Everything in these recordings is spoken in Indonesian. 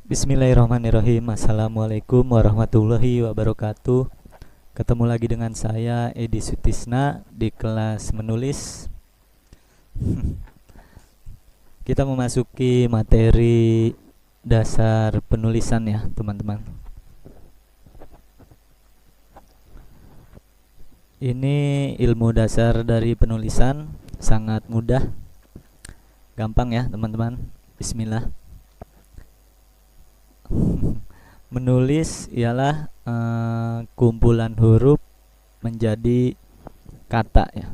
Bismillahirrahmanirrahim. Assalamualaikum warahmatullahi wabarakatuh. Ketemu lagi dengan saya Edi Sutisna di kelas menulis. Kita memasuki materi dasar penulisan ya teman-teman. Ini ilmu dasar dari penulisan, sangat mudah, gampang ya teman-teman. Bismillah. Menulis ialah kumpulan huruf menjadi kata ya.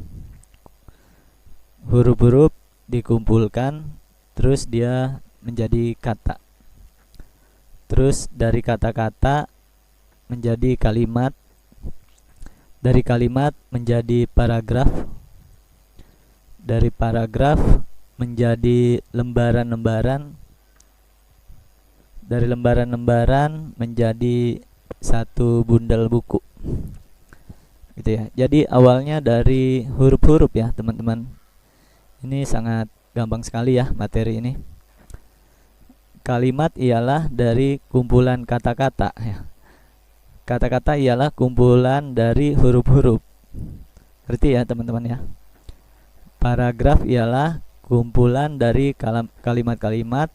Huruf-huruf dikumpulkan, terus dia menjadi kata. Terus dari kata-kata menjadi kalimat, dari kalimat menjadi paragraf, dari paragraf menjadi lembaran-lembaran, dari lembaran-lembaran menjadi satu bundel buku gitu ya. Jadi awalnya dari huruf-huruf ya teman-teman. Ini sangat gampang sekali ya materi ini. Kalimat ialah dari kumpulan kata-kata ya. Kata-kata ialah kumpulan dari huruf-huruf. Ngerti ya teman-teman ya. Paragraf ialah kumpulan dari kalimat-kalimat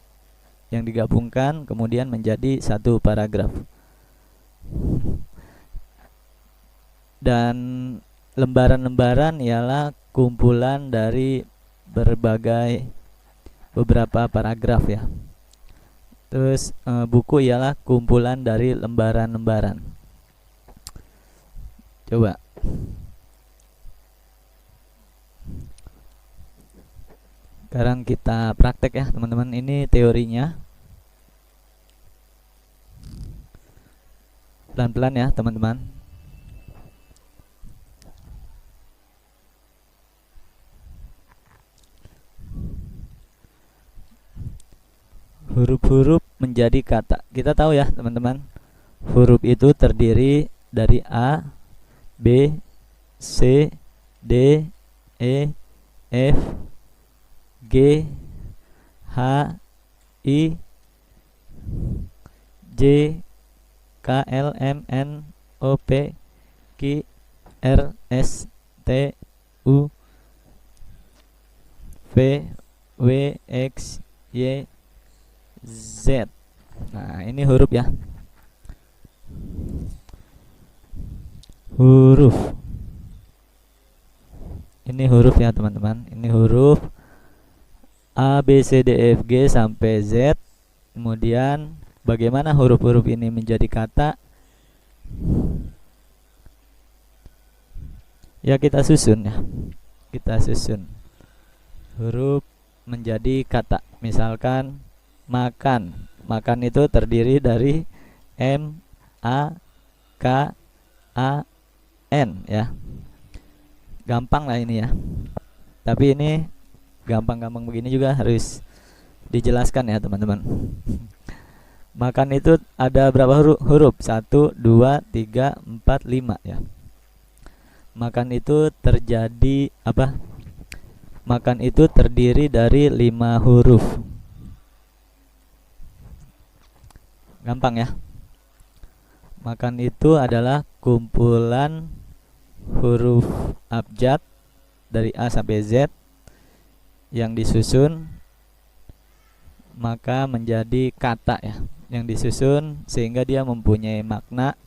yang digabungkan kemudian menjadi satu paragraf. Dan lembaran-lembaran ialah kumpulan dari beberapa paragraf ya. Terus buku ialah kumpulan dari lembaran-lembaran. Coba sekarang kita praktek ya teman-teman. Ini teorinya. Pelan-pelan ya teman-teman. Huruf-huruf menjadi kata. Kita tahu ya teman-teman, huruf itu terdiri dari A, B, C, D, E, F, G, H, I, J, K, L, M, N, O, P, Q, R, S, T, U, V, W, X, Y, Z. Nah ini huruf ya. Huruf. Ini huruf ya teman-teman. Ini huruf A, B, C, D, E, F, G sampai Z. Kemudian bagaimana huruf-huruf ini menjadi kata? Ya kita susun ya. Kita susun huruf menjadi kata. Misalkan makan. Makan itu terdiri dari M, A, K, A, N ya. Gampang lah ini ya. Tapi ini gampang-gampang begini juga harus dijelaskan ya teman-teman. Makan itu ada berapa huruf? 1, 2, 3, 4, 5 ya. Makan itu terjadi apa? Makan itu terdiri dari 5 huruf. Gampang ya. Makan itu adalah kumpulan huruf abjad dari A sampai Z yang disusun maka menjadi kata ya, yang disusun sehingga dia mempunyai makna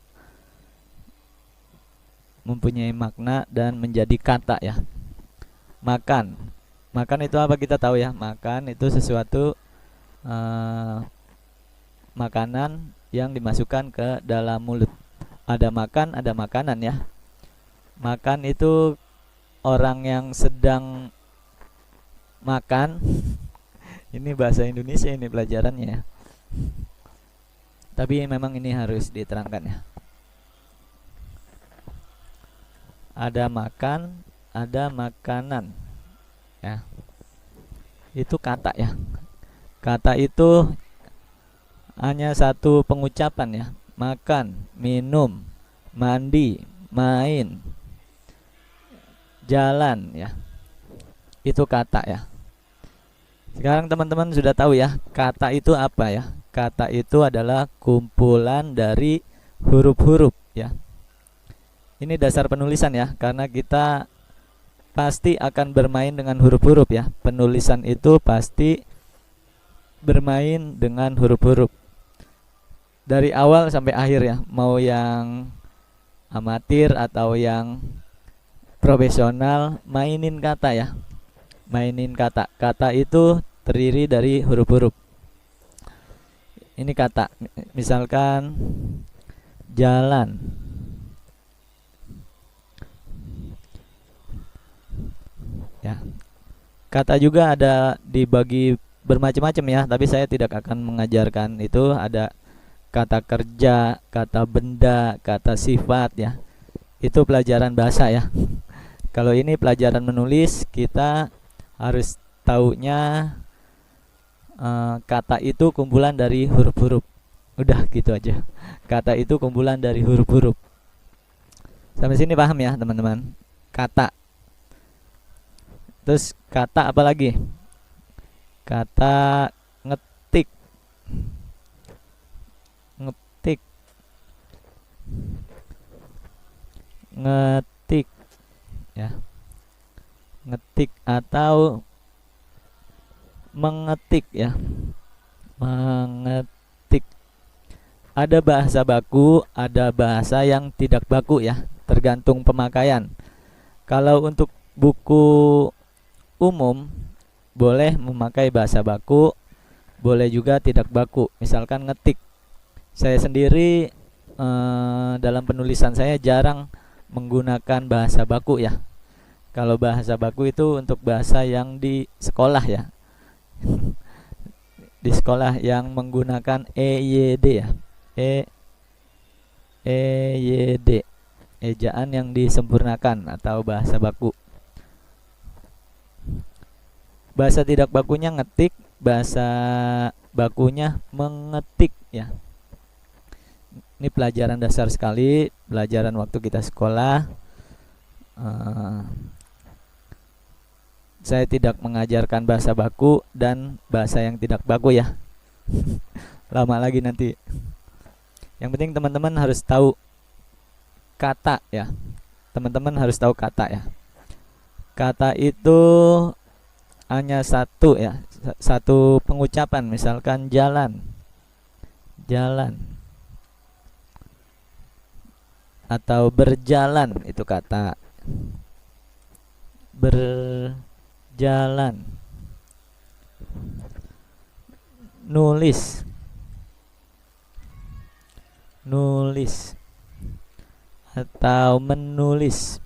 dan menjadi kata ya. Makan itu apa kita tahu ya. Makan itu sesuatu makanan yang dimasukkan ke dalam mulut. Ada makan, ada makanan ya. Makan itu orang yang sedang makan. Ini bahasa Indonesia ini pelajarannya ya. Tapi memang ini harus diterangkan ya. Ada makan, ada makanan ya. Itu kata ya. Kata itu hanya satu pengucapan ya. Makan, minum, mandi, main, jalan ya. Itu kata ya. Sekarang teman-teman sudah tahu ya, kata itu apa ya? Kata itu adalah kumpulan dari huruf-huruf ya. Ini dasar penulisan ya, karena kita pasti akan bermain dengan huruf-huruf ya. Penulisan itu pasti bermain dengan huruf-huruf dari awal sampai akhir ya, mau yang amatir atau yang profesional, mainin kata ya. Mainin kata. Kata itu terdiri dari huruf-huruf. Ini kata, misalkan jalan. Ya. Kata juga ada dibagi bermacam-macam ya, tapi saya tidak akan mengajarkan itu. Ada kata kerja, kata benda, kata sifat ya. Itu pelajaran bahasa ya. Kalau ini pelajaran menulis, kita harus taunya kata itu kumpulan dari huruf-huruf. Udah gitu aja. Kata itu kumpulan dari huruf-huruf. Sampai sini paham ya teman-teman? Kata. Terus kata apa lagi? Kata ngetik. Ngetik. Ngetik ya. Ngetik atau mengetik ya. Mengetik. Ada bahasa baku, ada bahasa yang tidak baku ya, tergantung pemakaian. Kalau untuk buku umum boleh memakai bahasa baku, boleh juga tidak baku. Misalkan ngetik. Saya sendiri dalam penulisan saya jarang menggunakan bahasa baku ya. Kalau bahasa baku itu untuk bahasa yang di sekolah ya. Di sekolah yang menggunakan EYD ya. EYD, ejaan yang disempurnakan atau bahasa baku. Bahasa tidak bakunya ngetik, bahasa bakunya mengetik ya. Ini pelajaran dasar sekali, pelajaran waktu kita sekolah. Saya tidak mengajarkan bahasa baku dan bahasa yang tidak baku ya. Lama lagi nanti. Yang penting teman-teman harus tahu kata ya. Teman-teman harus tahu kata ya. Kata itu hanya satu ya, satu pengucapan. Misalkan jalan, jalan, atau berjalan, itu kata. Berjalan. Nulis, nulis, atau menulis.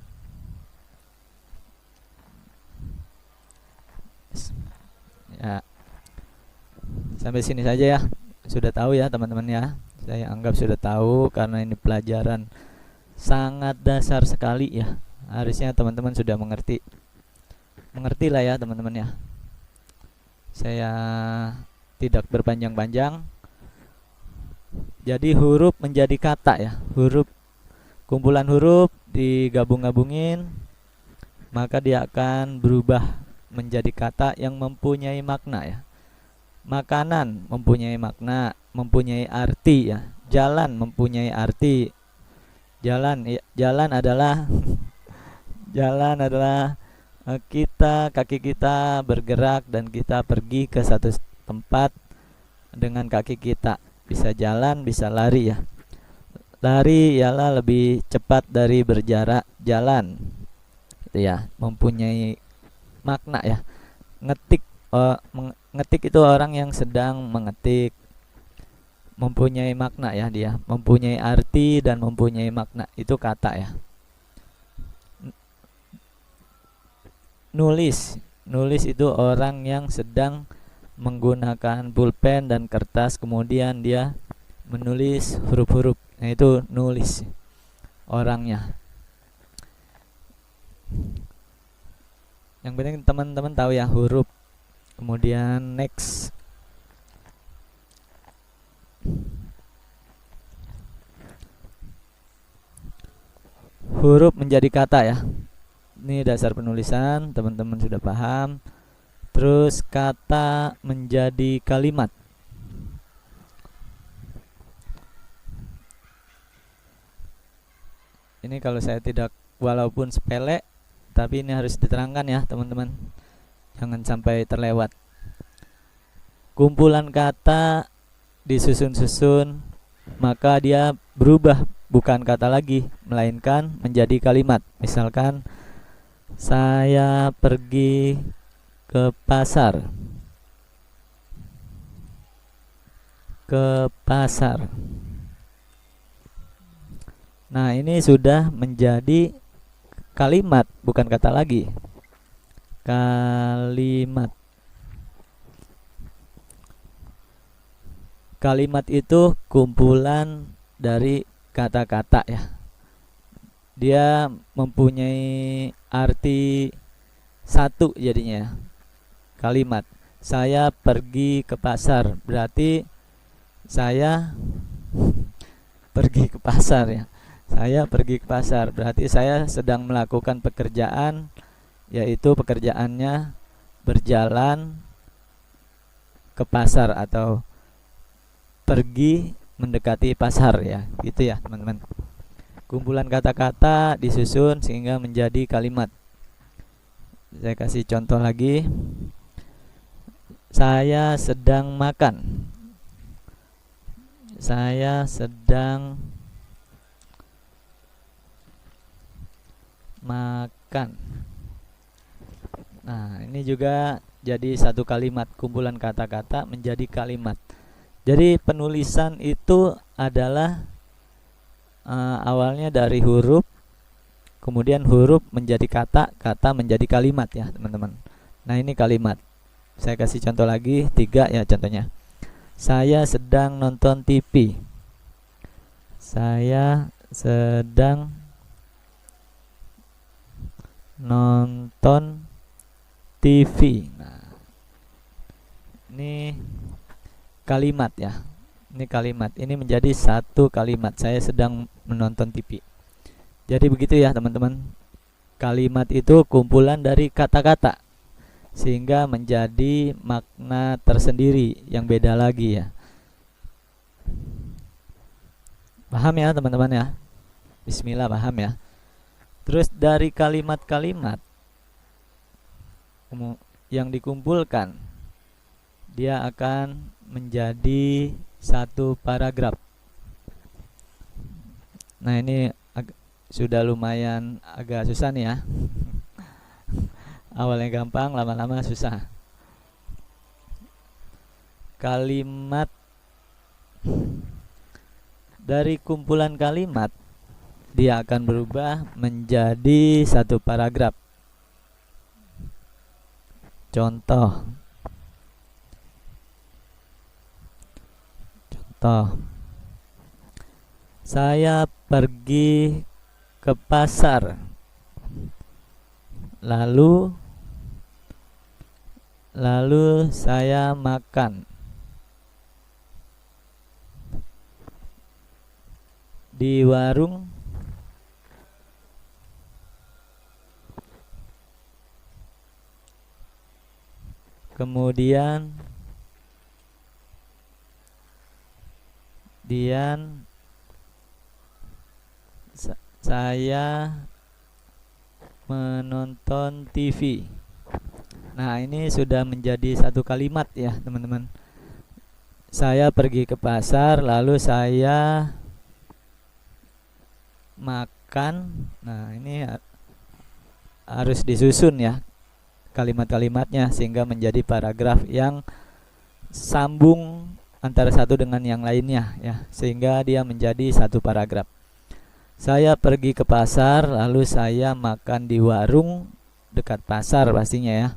Ya, sampai sini saja ya. Sudah tahu ya teman-teman ya. Saya anggap sudah tahu karena ini pelajaran sangat dasar sekali ya. Harusnya teman-teman sudah mengerti. Mengerti lah ya teman-teman ya. Saya tidak berpanjang-panjang. Jadi huruf menjadi kata ya. Huruf, kumpulan huruf digabung-gabungin, maka dia akan berubah menjadi kata yang mempunyai makna ya. Makanan mempunyai makna, mempunyai arti ya. Jalan mempunyai arti. Jalan ya, jalan adalah jalan adalah kaki kita bergerak dan kita pergi ke satu tempat dengan kaki kita. Bisa jalan, bisa lari ya. Lari ialah lebih cepat dari berjarak jalan. Itu ya, mempunyai makna ya. Ngetik, ngetik itu orang yang sedang mengetik. Mempunyai makna ya dia, mempunyai arti dan mempunyai makna, itu kata ya. Nulis, nulis itu orang yang sedang menggunakan pulpen dan kertas, kemudian dia menulis huruf-huruf. Nah, itu nulis orangnya. Yang penting teman-teman tahu ya huruf. Kemudian next. Huruf menjadi kata ya. Ini dasar penulisan, teman-teman sudah paham. Terus kata menjadi kalimat. Ini kalau saya tidak, walaupun sepele, tapi ini harus diterangkan ya teman-teman, jangan sampai terlewat. Kumpulan kata disusun-susun, maka dia berubah, bukan kata lagi, melainkan menjadi kalimat. Misalkan, saya pergi ke pasar. Ke pasar. Nah, ini sudah menjadi kalimat, bukan kata lagi. Kalimat. Kalimat itu kumpulan dari kata-kata ya. Dia mempunyai arti satu jadinya. Kalimat. Saya pergi ke pasar, berarti saya pergi ke pasar ya. Saya pergi ke pasar, berarti saya sedang melakukan pekerjaan, yaitu pekerjaannya berjalan ke pasar atau pergi mendekati pasar ya, gitu ya teman-teman. Kumpulan kata-kata disusun sehingga menjadi kalimat. Saya kasih contoh lagi. Saya sedang makan. Saya sedang makan. Nah, ini juga jadi satu kalimat, kumpulan kata-kata menjadi kalimat. Jadi penulisan itu adalah awalnya dari huruf, kemudian huruf menjadi kata, kata menjadi kalimat ya teman-teman. Nah, ini kalimat. Saya kasih contoh lagi, 3 ya contohnya. Saya sedang nonton TV. Saya sedang nonton TV. Nah, ini kalimat ya. Ini kalimat. Ini menjadi satu kalimat. Saya sedang menonton TV. Jadi begitu ya teman-teman. Kalimat itu kumpulan dari kata-kata sehingga menjadi makna tersendiri yang beda lagi ya. Paham ya teman-teman ya? Bismillah, paham ya? Terus dari kalimat-kalimat yang dikumpulkan, dia akan menjadi satu paragraf. Nah, ini sudah lumayan agak susah nih ya. Awalnya gampang, lama-lama susah. Kalimat, dari kumpulan kalimat dia akan berubah menjadi satu paragraf. Contoh. Saya pergi ke pasar. Lalu saya makan di warung. Kemudian saya menonton TV. Nah, ini sudah menjadi satu kalimat ya teman-teman. Saya pergi ke pasar, lalu saya makan. Nah, ini harus disusun ya kalimat-kalimatnya sehingga menjadi paragraf yang sambung antara satu dengan yang lainnya ya, sehingga dia menjadi satu paragraf. Saya pergi ke pasar, lalu saya makan di warung dekat pasar pastinya ya.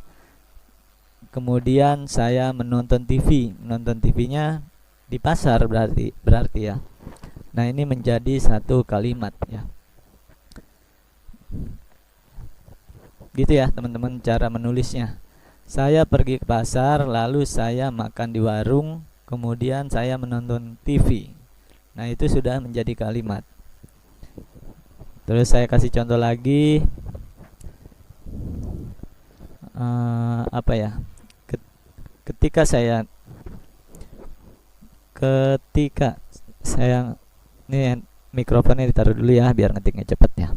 Kemudian saya menonton TV. Menonton TV-nya di pasar berarti ya. Nah, ini menjadi satu kalimat ya. Gitu ya teman-teman cara menulisnya. Saya pergi ke pasar, lalu saya makan di warung, kemudian saya menonton TV. Nah, itu sudah menjadi kalimat. Terus saya kasih contoh lagi. Apa ya? Ketika saya ini mikrofonnya ditaruh dulu ya biar ngetiknya cepet ya.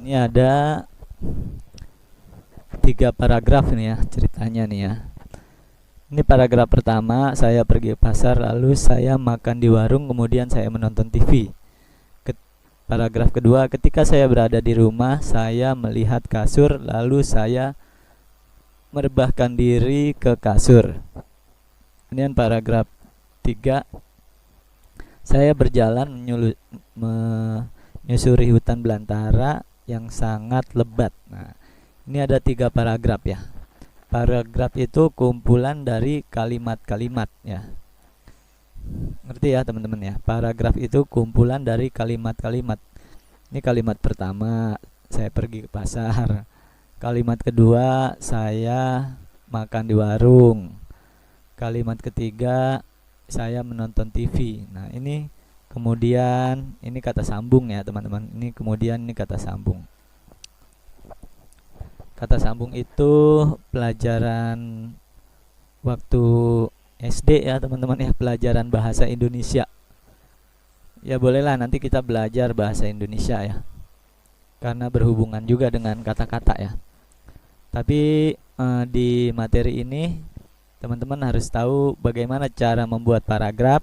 Ini ada 3 paragraf nih ya ceritanya nih ya. Ini paragraf pertama, saya pergi ke pasar lalu saya makan di warung kemudian saya menonton TV. Paragraf kedua, ketika saya berada di rumah saya melihat kasur lalu saya merebahkan diri ke kasur. Kemudian paragraf 3, saya berjalan menyusuri hutan belantara yang sangat lebat. Nah, ini ada 3 paragraf ya. Paragraf itu kumpulan dari kalimat-kalimat ya. Ngerti ya teman-teman ya. Paragraf itu kumpulan dari kalimat-kalimat. Ini kalimat pertama, saya pergi ke pasar. Kalimat kedua, saya makan di warung. Kalimat ketiga, saya menonton TV. Nah, ini kemudian ini kata sambung ya teman-teman. Ini kemudian ini kata sambung. Kata sambung itu pelajaran waktu SD ya teman-teman ya, pelajaran bahasa Indonesia. Ya bolehlah nanti kita belajar bahasa Indonesia ya, karena berhubungan juga dengan kata-kata ya. Tapi di materi ini teman-teman harus tahu bagaimana cara membuat paragraf.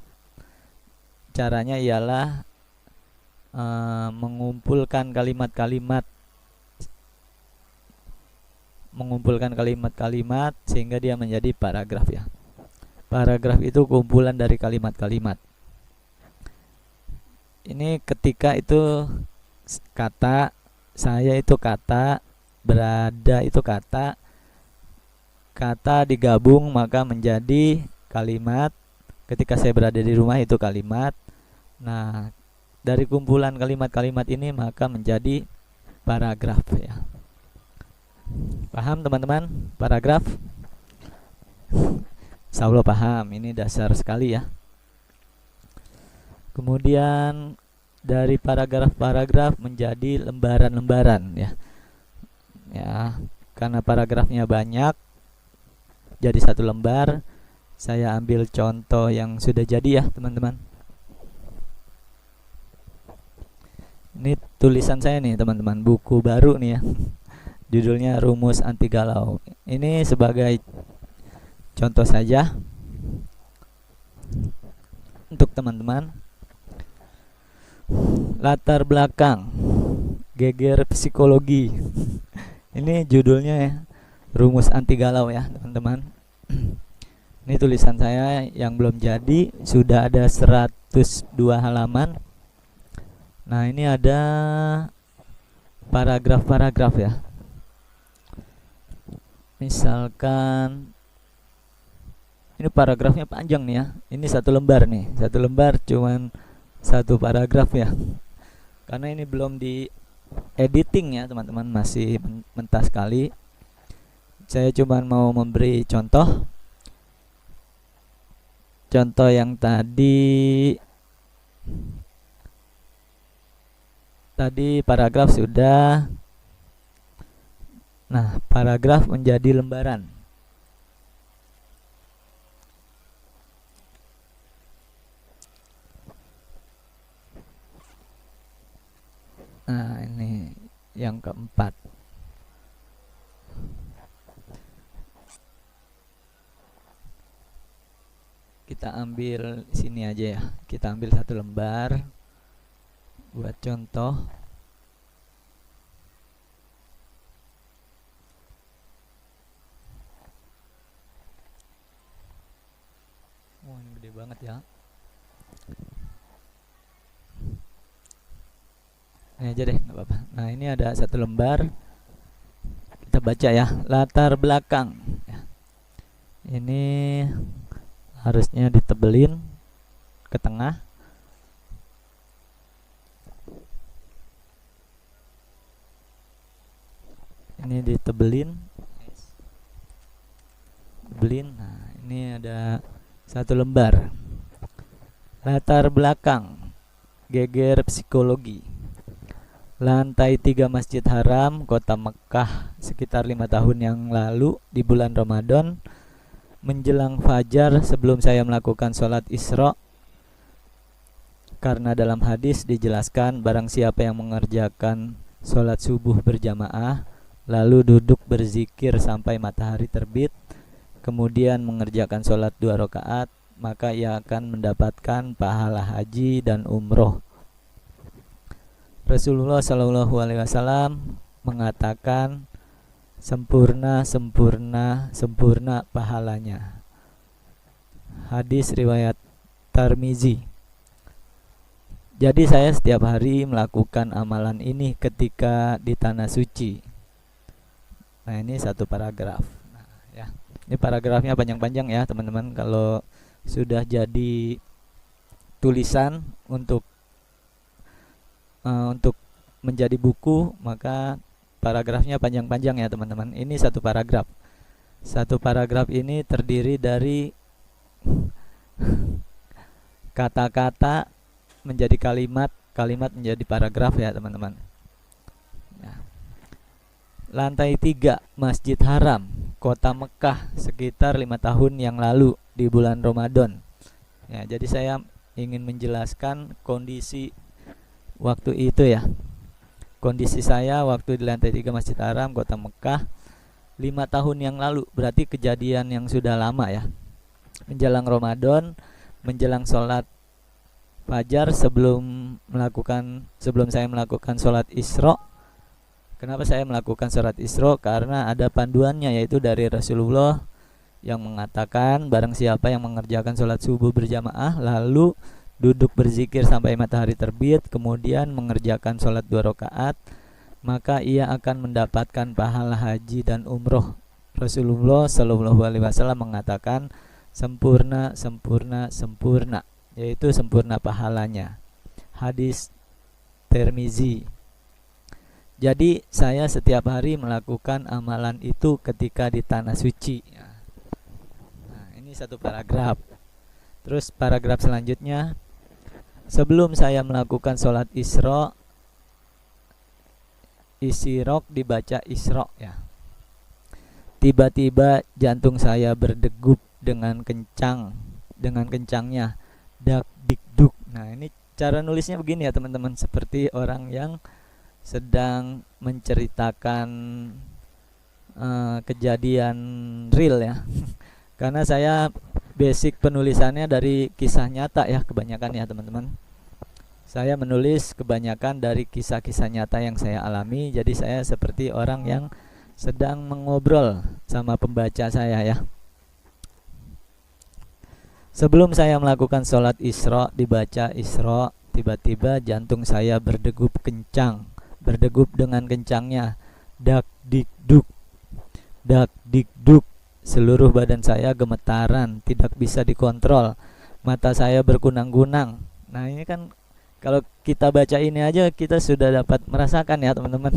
Caranya ialah mengumpulkan kalimat-kalimat sehingga dia menjadi paragraf ya. Paragraf itu kumpulan dari kalimat-kalimat. Ini ketika itu kata, saya itu kata, berada itu kata, kata digabung maka menjadi kalimat. Ketika saya berada di rumah itu kalimat. Nah, dari kumpulan kalimat-kalimat ini maka menjadi paragraf ya. Paham teman-teman? Paragraf? Insya Allah paham. Ini dasar sekali ya. Kemudian dari paragraf-paragraf menjadi lembaran-lembaran ya. Ya, karena paragrafnya banyak jadi satu lembar. Saya ambil contoh yang sudah jadi ya teman-teman. Ini tulisan saya nih teman-teman, buku baru nih ya. Judulnya Rumus Anti Galau. Ini sebagai contoh saja untuk teman-teman. Latar belakang geger psikologi. Ini judulnya ya, Rumus Anti Galau ya teman-teman. Ini tulisan saya yang belum jadi, sudah ada 102 halaman. Nah, ini ada paragraf-paragraf ya. Misalkan ini paragrafnya panjang nih ya. Ini satu lembar nih. Satu lembar cuman satu paragraf ya. Karena ini belum di editing ya teman-teman, masih mentah sekali. Saya cuma mau memberi contoh. Contoh yang tadi paragraf sudah. Nah, paragraf menjadi lembaran. Nah, ini yang keempat. Kita ambil sini aja ya. Kita ambil satu lembar buat contoh. Wah, ini gede banget ya. Ini aja deh, nggak apa-apa. Nah, ini ada satu lembar. Kita baca ya, latar belakang. Ini harusnya ditebelin ke tengah. Ini ditebelin. Nah, ini ada satu lembar. Latar belakang geger psikologi. Lantai 3 Masjid Haram, Kota Mekah, sekitar 5 tahun yang lalu di bulan Ramadan, menjelang fajar sebelum saya melakukan sholat Isra. Karena dalam hadis dijelaskan barang siapa yang mengerjakan sholat subuh berjamaah, lalu duduk berzikir sampai matahari terbit, kemudian mengerjakan sholat 2 rakaat, maka ia akan mendapatkan pahala haji dan umroh. Rasulullah Shallallahu Alaihi Wasallam mengatakan sempurna, sempurna, sempurna pahalanya. Hadis riwayat Tirmizi. Jadi saya setiap hari melakukan amalan ini ketika di tanah suci. Nah, ini satu paragraf. Nah, ya. Ini paragrafnya panjang-panjang ya, teman-teman. Kalau sudah jadi tulisan untuk menjadi buku, maka paragrafnya panjang-panjang ya, teman-teman. Ini satu paragraf. Satu paragraf ini terdiri dari kata-kata menjadi kalimat, kalimat menjadi paragraf ya, teman-teman. Ya. Lantai 3 Masjid Haram, Kota Mekah, sekitar 5 tahun yang lalu di bulan Ramadan. Ya, jadi saya ingin menjelaskan kondisi waktu itu ya. Kondisi saya waktu di lantai 3 Masjid Haram, Kota Mekah, 5 tahun yang lalu. Berarti kejadian yang sudah lama ya. Menjelang Ramadan, menjelang sholat fajar, sebelum saya melakukan sholat Isra. Kenapa saya melakukan sholat Isra? Karena ada panduannya, yaitu dari Rasulullah yang mengatakan barang siapa yang mengerjakan sholat subuh berjamaah lalu duduk berzikir sampai matahari terbit, kemudian mengerjakan sholat 2 rakaat, maka ia akan mendapatkan pahala haji dan umroh. Rasulullah Shallallahu Alaihi Wasallam mengatakan sempurna, sempurna, sempurna, yaitu sempurna pahalanya. Hadis Tirmizi. Jadi saya setiap hari melakukan amalan itu ketika di tanah suci. Nah, ini satu paragraf. Terus paragraf selanjutnya, sebelum saya melakukan sholat Isra, Isyraq dibaca Isra ya. Tiba-tiba jantung saya berdegup dengan kencangnya, dak dikduk. Nah, ini cara nulisnya begini ya, teman-teman, seperti orang yang sedang menceritakan kejadian real ya. Karena saya basic penulisannya dari kisah nyata ya, kebanyakan ya, teman-teman. Saya menulis kebanyakan dari kisah-kisah nyata yang saya alami. Jadi saya seperti orang yang sedang mengobrol sama pembaca saya ya. Sebelum saya melakukan sholat Isra, dibaca Isra, tiba-tiba jantung saya berdegup dengan kencangnya, dak dikduk, dak dikduk. Seluruh badan saya gemetaran, tidak bisa dikontrol. Mata saya berkunang-kunang. Nah, ini kan kalau kita baca ini aja kita sudah dapat merasakan ya, teman-teman,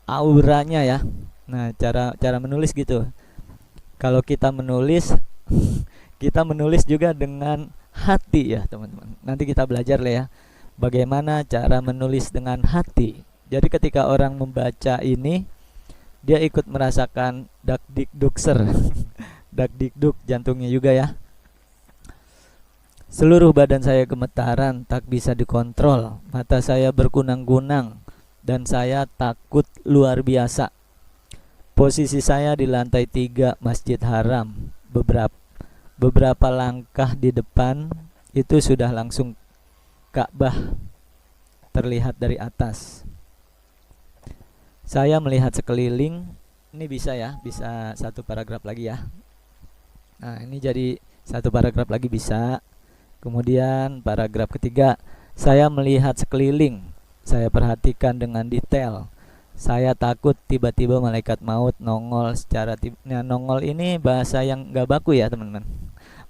auranya ya. Nah, cara menulis gitu. Kalau kita menulis kita menulis juga dengan hati ya, teman-teman. Nanti kita belajar lah ya bagaimana cara menulis dengan hati. Jadi ketika orang membaca ini, dia ikut merasakan dak dikduk dak dikduk jantungnya juga ya. Seluruh badan saya gemetaran, tak bisa dikontrol. Mata saya berkunang-kunang dan saya takut luar biasa. Posisi saya di lantai 3 Masjid Haram. Beberapa langkah di depan itu sudah langsung Ka'bah terlihat dari atas. Saya melihat sekeliling. Ini bisa ya, bisa satu paragraf lagi ya. Nah, ini jadi satu paragraf lagi bisa. Kemudian paragraf ketiga, saya melihat sekeliling. Saya perhatikan dengan detail. Saya takut tiba-tiba malaikat maut nongol secara nah, nongol ini bahasa yang gak baku ya teman-teman,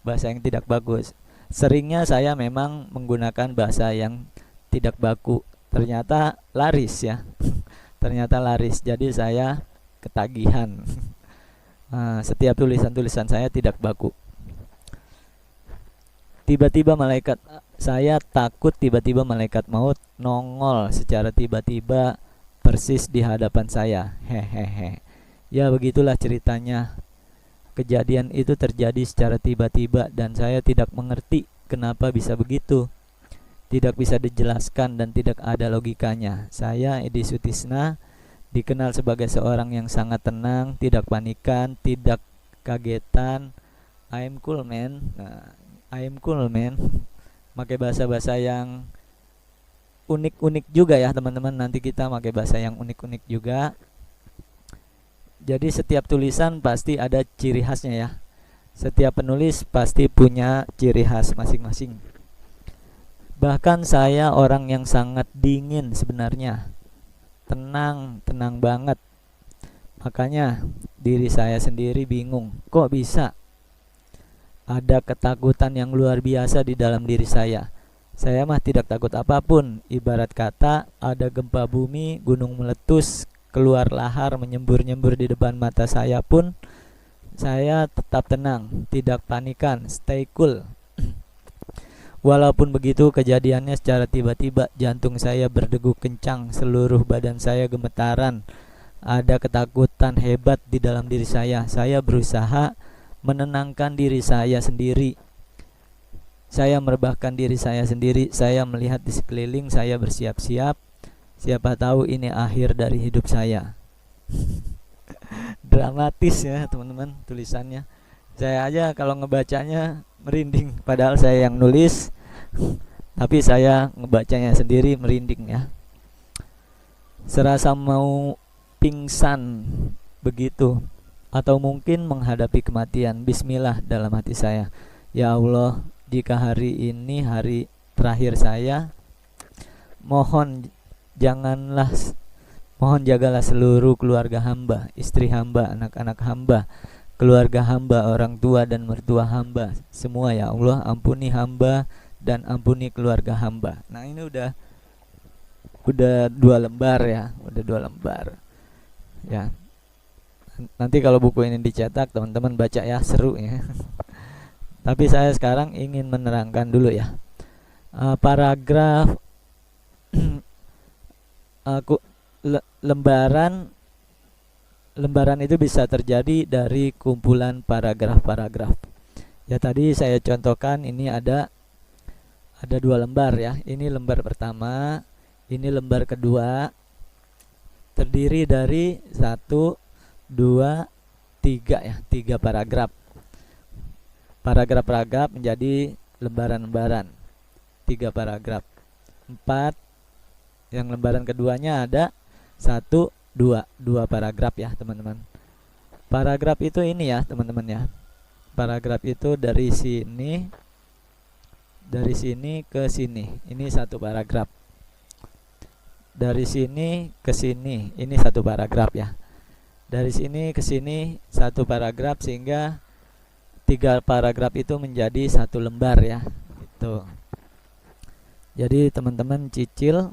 bahasa yang tidak bagus. Seringnya saya memang menggunakan bahasa yang tidak baku. Ternyata laris ya. Ternyata laris. Jadi saya ketagihan. Setiap tulisan-tulisan saya tidak baku. Tiba-tiba saya takut tiba-tiba malaikat maut nongol secara tiba-tiba persis di hadapan saya. Hehehe. Ya begitulah ceritanya. Kejadian itu terjadi secara tiba-tiba dan saya tidak mengerti kenapa bisa begitu. Tidak bisa dijelaskan dan tidak ada logikanya. Saya Edi Sutisna dikenal sebagai seorang yang sangat tenang, tidak panikan, tidak kagetan. I'm cool man. Nah, I'm cool man. Pakai bahasa-bahasa yang unik-unik juga ya teman-teman. Nanti kita pakai bahasa yang unik-unik juga. Jadi setiap tulisan pasti ada ciri khasnya ya. Setiap penulis pasti punya ciri khas masing-masing. Bahkan saya orang yang sangat dingin sebenarnya. Tenang banget. Makanya diri saya sendiri bingung, kok bisa ada ketakutan yang luar biasa di dalam diri saya. Saya mah tidak takut apapun. Ibarat kata ada gempa bumi, gunung meletus, keluar lahar menyembur-nyembur di depan mata saya pun saya tetap tenang, tidak panikan, stay cool. Walaupun begitu, kejadiannya secara tiba-tiba. Jantung saya berdegup kencang, seluruh badan saya gemetaran. Ada ketakutan hebat di dalam diri saya. Saya berusaha menenangkan diri saya sendiri. Saya merebahkan diri saya sendiri. Saya melihat di sekeliling, saya bersiap-siap. Siapa tahu ini akhir dari hidup saya. Dramatis ya teman-teman tulisannya. Saya aja kalau ngebacanya merinding, padahal saya yang nulis, tapi saya ngebacanya sendiri merinding ya. Serasa mau pingsan begitu, atau mungkin menghadapi kematian. Bismillah dalam hati saya. Ya Allah, jika hari ini hari terakhir saya, mohon jagalah seluruh keluarga hamba, istri hamba, anak-anak hamba, keluarga hamba, orang tua dan mertua hamba, semua ya Allah, ampuni hamba dan ampuni keluarga hamba. Nah ini udah 2 lembar ya, udah 2 lembar ya. Nanti kalau buku ini dicetak teman-teman baca ya, seru ya. Tapi saya sekarang ingin menerangkan dulu ya, paragraf lembaran itu bisa terjadi dari kumpulan paragraf-paragraf. Ya tadi saya contohkan ini ada 2 lembar ya. Ini lembar pertama, ini lembar kedua. Terdiri dari 1, 2, 3 ya, 3 paragraf. Paragraf-paragraf menjadi lembaran-lembaran. 3 paragraf. 4. Yang lembaran keduanya ada 1, 2 paragraf ya teman-teman. Paragraf itu ini ya teman-teman ya. Paragraf itu dari sini ke sini. Ini 1 paragraf. Dari sini ke sini, ini 1 paragraf ya. Dari sini ke sini 1 paragraf, sehingga 3 paragraf itu menjadi 1 lembar ya. Gitu. Jadi teman-teman cicil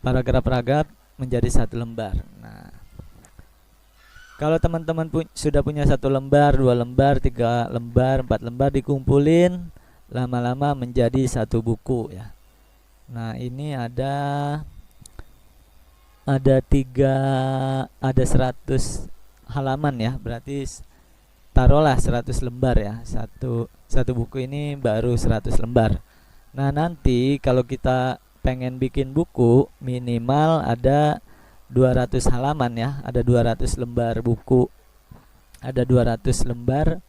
paragraf-paragraf menjadi 1 lembar. Nah, kalau teman-teman sudah punya 1 lembar, 2 lembar, 3 lembar, 4 lembar, dikumpulin lama-lama menjadi 1 buku ya. Nah ini ada 100 halaman ya, berarti taruhlah 100 lembar ya, satu buku ini baru 100 lembar. Nah nanti kalau kita pengen bikin buku, minimal ada 200 halaman ya, ada 200 lembar buku, ada 200 lembar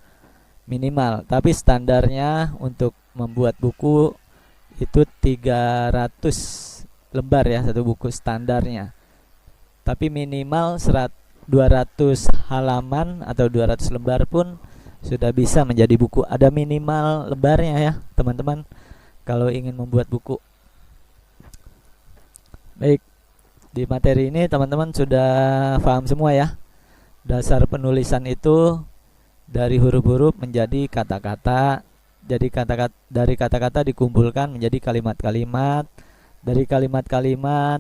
minimal. Tapi standarnya untuk membuat buku itu 300 lembar ya, satu buku standarnya. Tapi minimal 200 halaman atau 200 lembar pun sudah bisa menjadi buku. Ada minimal lembarnya ya teman-teman kalau ingin membuat buku. Baik, di materi ini teman-teman sudah paham semua ya. Dasar penulisan itu dari huruf-huruf menjadi kata-kata. Jadi dari kata-kata dikumpulkan menjadi kalimat-kalimat. Dari kalimat-kalimat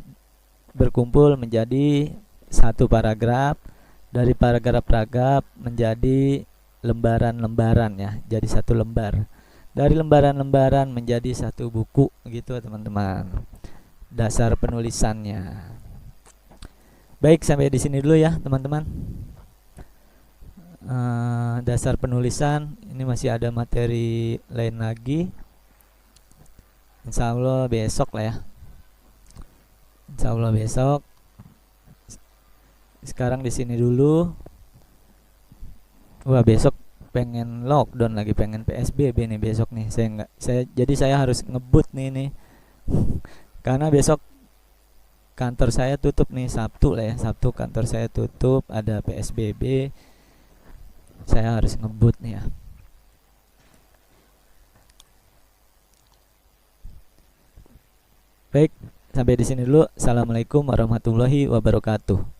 berkumpul menjadi satu paragraf. Dari paragraf-paragraf menjadi lembaran-lembaran ya, jadi satu lembar. Dari lembaran-lembaran menjadi satu buku gitu teman-teman. Dasar penulisannya. Baik, sampai di sini dulu ya teman-teman. Dasar penulisan ini masih ada materi lain lagi. Insya Allah besok lah ya. Insya Allah besok. Sekarang di sini dulu. Wah, besok pengen lockdown lagi, pengen PSBB nih besok nih. Jadi saya harus ngebut nih. Karena besok kantor saya tutup nih, Sabtu lah ya. Sabtu kantor saya tutup, ada PSBB. Saya harus ngebut nih ya. Baik, sampai di sini dulu. Assalamualaikum warahmatullahi wabarakatuh.